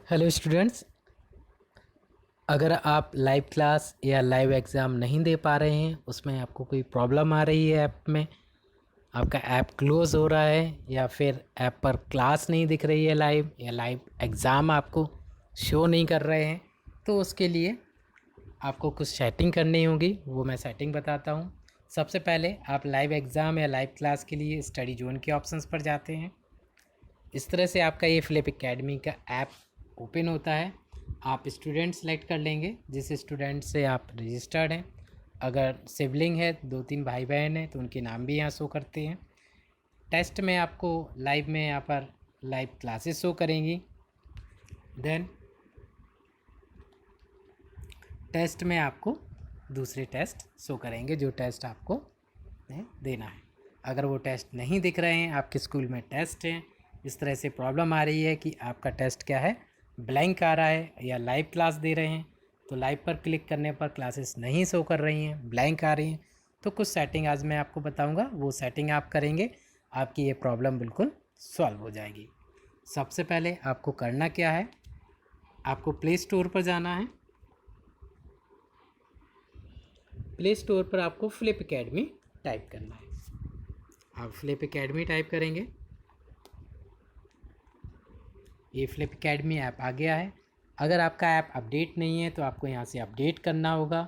Hello students. अगर आप live class या लाइव एग्ज़ाम नहीं दे पा रहे हैं, उसमें आपको कोई प्रॉब्लम आ रही है, ऐप में आपका ऐप क्लोज़ हो रहा है या फिर ऐप पर क्लास नहीं दिख रही है लाइव, या लाइव एग्ज़ाम आपको शो नहीं कर रहे हैं, तो उसके लिए आपको कुछ सेटिंग करनी होगी। वो मैं सेटिंग बताता हूँ। सबसे पहले आप लाइव एग्ज़ाम या लाइव क्लास के लिए स्टडी जोन के ऑप्शंस पर जाते हैं। इस तरह से आपका ये फ्लिप एकेडमी का ऐप ओपन होता है। आप स्टूडेंट सेलेक्ट कर लेंगे जिस स्टूडेंट से आप रजिस्टर्ड हैं। अगर सिबलिंग है, 2-3 भाई बहन हैं, तो उनके नाम भी यहाँ शो करते हैं। टेस्ट में आपको लाइव में यहाँ पर लाइव क्लासेस शो करेंगी। देन टेस्ट में आपको दूसरे टेस्ट शो करेंगे जो टेस्ट आपको देना है। अगर वो टेस्ट नहीं दिख रहे हैं, आपके स्कूल में टेस्ट हैं, इस तरह से प्रॉब्लम आ रही है कि आपका टेस्ट क्या है, ब्लैंक आ रहा है, या लाइव क्लास दे रहे हैं तो लाइव पर क्लिक करने पर क्लासेस नहीं शो कर रही हैं, ब्लैंक आ रही हैं, तो कुछ सेटिंग आज मैं आपको बताऊंगा। वो सेटिंग आप करेंगे, आपकी ये प्रॉब्लम बिल्कुल सॉल्व हो जाएगी। सबसे पहले आपको करना क्या है, आपको प्ले स्टोर पर जाना है। प्ले स्टोर पर आपको फ्लिप एकेडमी टाइप करना है। आप फ्लिप एकेडमी टाइप करेंगे, ये फ्लिप एकेडमी ऐप आ गया है। अगर आपका ऐप अपडेट नहीं है तो आपको यहाँ से अपडेट करना होगा।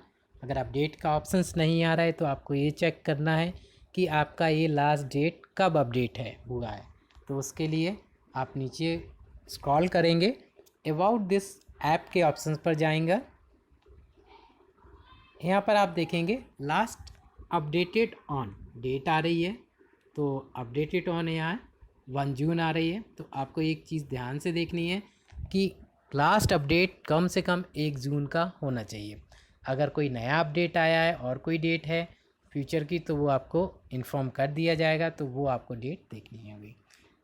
अगर अपडेट का ऑप्शंस नहीं आ रहा है तो आपको ये चेक करना है कि आपका ये लास्ट डेट कब अपडेट है हुआ है। तो उसके लिए आप नीचे स्क्रॉल करेंगे, अबाउट दिस ऐप के ऑप्शंस पर जाएंगे। यहाँ पर आप देखेंगे लास्ट अपडेटेड ऑन डेट आ रही है, तो अपडेटेड ऑन यहाँ 1 जून आ रही है। तो आपको एक चीज़ ध्यान से देखनी है कि लास्ट अपडेट कम से कम 1 जून का होना चाहिए। अगर कोई नया अपडेट आया है और कोई डेट है फ्यूचर की, तो वो आपको इन्फॉर्म कर दिया जाएगा, तो वो आपको डेट देखनी होगी।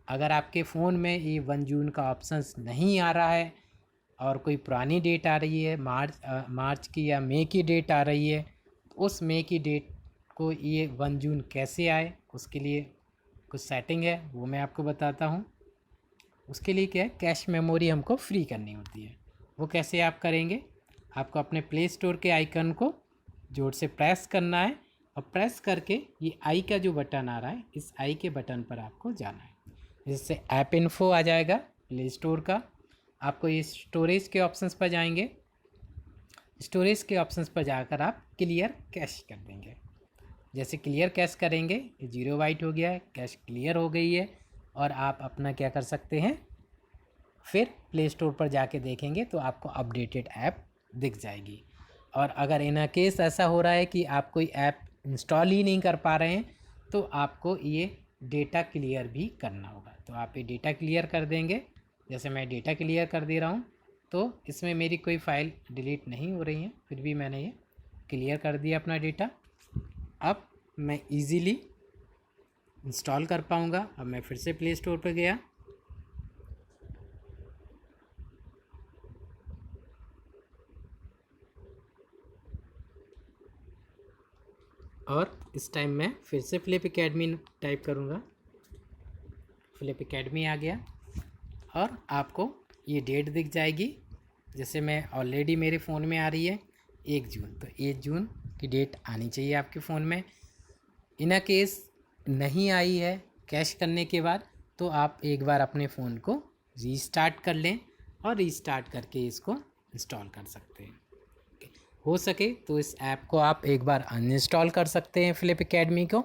अगर आपके फ़ोन में ये 1 जून का ऑप्शंस नहीं आ रहा है और कोई पुरानी डेट आ रही है, मार्च की या मई की डेट आ रही है, तो उस मई की डेट को ये 1 जून कैसे आए, उसके लिए कुछ सेटिंग है, वो मैं आपको बताता हूँ। उसके लिए क्या है, कैश मेमोरी हमको फ्री करनी होती है। वो कैसे आप करेंगे, आपको अपने प्ले स्टोर के आइकन को जोर से प्रेस करना है, और प्रेस करके ये आई का जो बटन आ रहा है, इस आई के बटन पर आपको जाना है, जिससे ऐप इन्फो आ जाएगा प्ले स्टोर का। आपको ये स्टोरेज के ऑप्शंस पर जाएंगे, स्टोरेज के ऑप्शंस पर जाकर आप क्लियर कैश कर देंगे। जैसे क्लियर कैश करेंगे, 0 बाइट हो गया है, कैश क्लियर हो गई है, और आप अपना क्या कर सकते हैं, फिर प्ले स्टोर पर जाके देखेंगे तो आपको अपडेटेड ऐप दिख जाएगी। और अगर इन केस ऐसा हो रहा है कि आप कोई ऐप इंस्टॉल ही नहीं कर पा रहे हैं, तो आपको ये डेटा क्लियर भी करना होगा। तो आप ये डेटा क्लियर कर देंगे। जैसे मैं डेटा क्लियर कर दे रहा हूँ, तो इसमें मेरी कोई फ़ाइल डिलीट नहीं हो रही है, फिर भी मैंने ये क्लियर कर दिया अपना डेटा। अब मैं इजीली इंस्टॉल कर पाऊँगा। अब मैं फिर से प्ले स्टोर पर गया, और इस टाइम मैं फिर से फ्लिप एकेडमी टाइप करूँगा। फ्लिप एकेडमी आ गया, और आपको ये डेट दिख जाएगी। जैसे मैं ऑलरेडी मेरे फ़ोन में आ रही है 1 जून, तो 1 जून की डेट आनी चाहिए आपके फ़ोन में। इन केस नहीं आई है कैश करने के बाद, तो आप एक बार अपने फ़ोन को रीस्टार्ट कर लें, और रीस्टार्ट करके इसको इंस्टॉल कर सकते हैं। हो सके तो इस ऐप को आप एक बार अनइंस्टॉल कर सकते हैं फ्लिप एकेडमी को,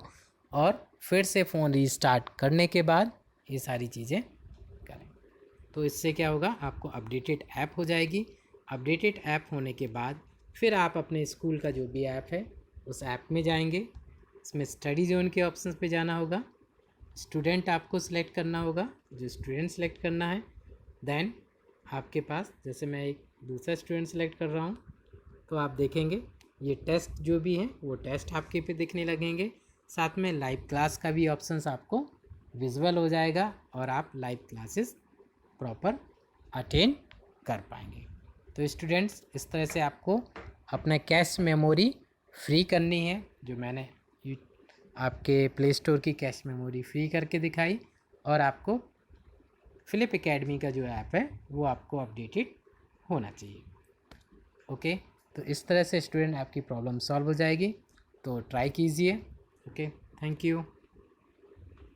और फिर से फ़ोन रीस्टार्ट करने के बाद ये सारी चीज़ें करें। तो इससे क्या होगा, आपको अपडेटेड ऐप हो जाएगी। अपडेटेड ऐप होने के बाद फिर आप अपने स्कूल का जो भी ऐप है उस ऐप में जाएंगे। इसमें स्टडी जोन के ऑप्शन पे जाना होगा, स्टूडेंट आपको सिलेक्ट करना होगा, जो स्टूडेंट सेलेक्ट करना है। देन आपके पास, जैसे मैं एक दूसरा स्टूडेंट सेलेक्ट कर रहा हूँ, तो आप देखेंगे ये टेस्ट जो भी हैं वो टेस्ट आपके पे दिखने लगेंगे। साथ में लाइव क्लास का भी ऑप्शंस आपको विजुअल हो जाएगा, और आप लाइव क्लासेस प्रॉपर अटेंड कर पाएंगे। तो स्टूडेंट्स, इस तरह से आपको अपना कैश मेमोरी फ्री करनी है, जो मैंने आपके प्ले स्टोर की कैश मेमोरी फ्री करके दिखाई, और आपको फिलिप एकेडमी का जो ऐप है वो आपको अपडेटेड होना चाहिए। ओके, तो इस तरह से स्टूडेंट आपकी प्रॉब्लम सॉल्व हो जाएगी, तो ट्राई कीजिए। Okay, thank you.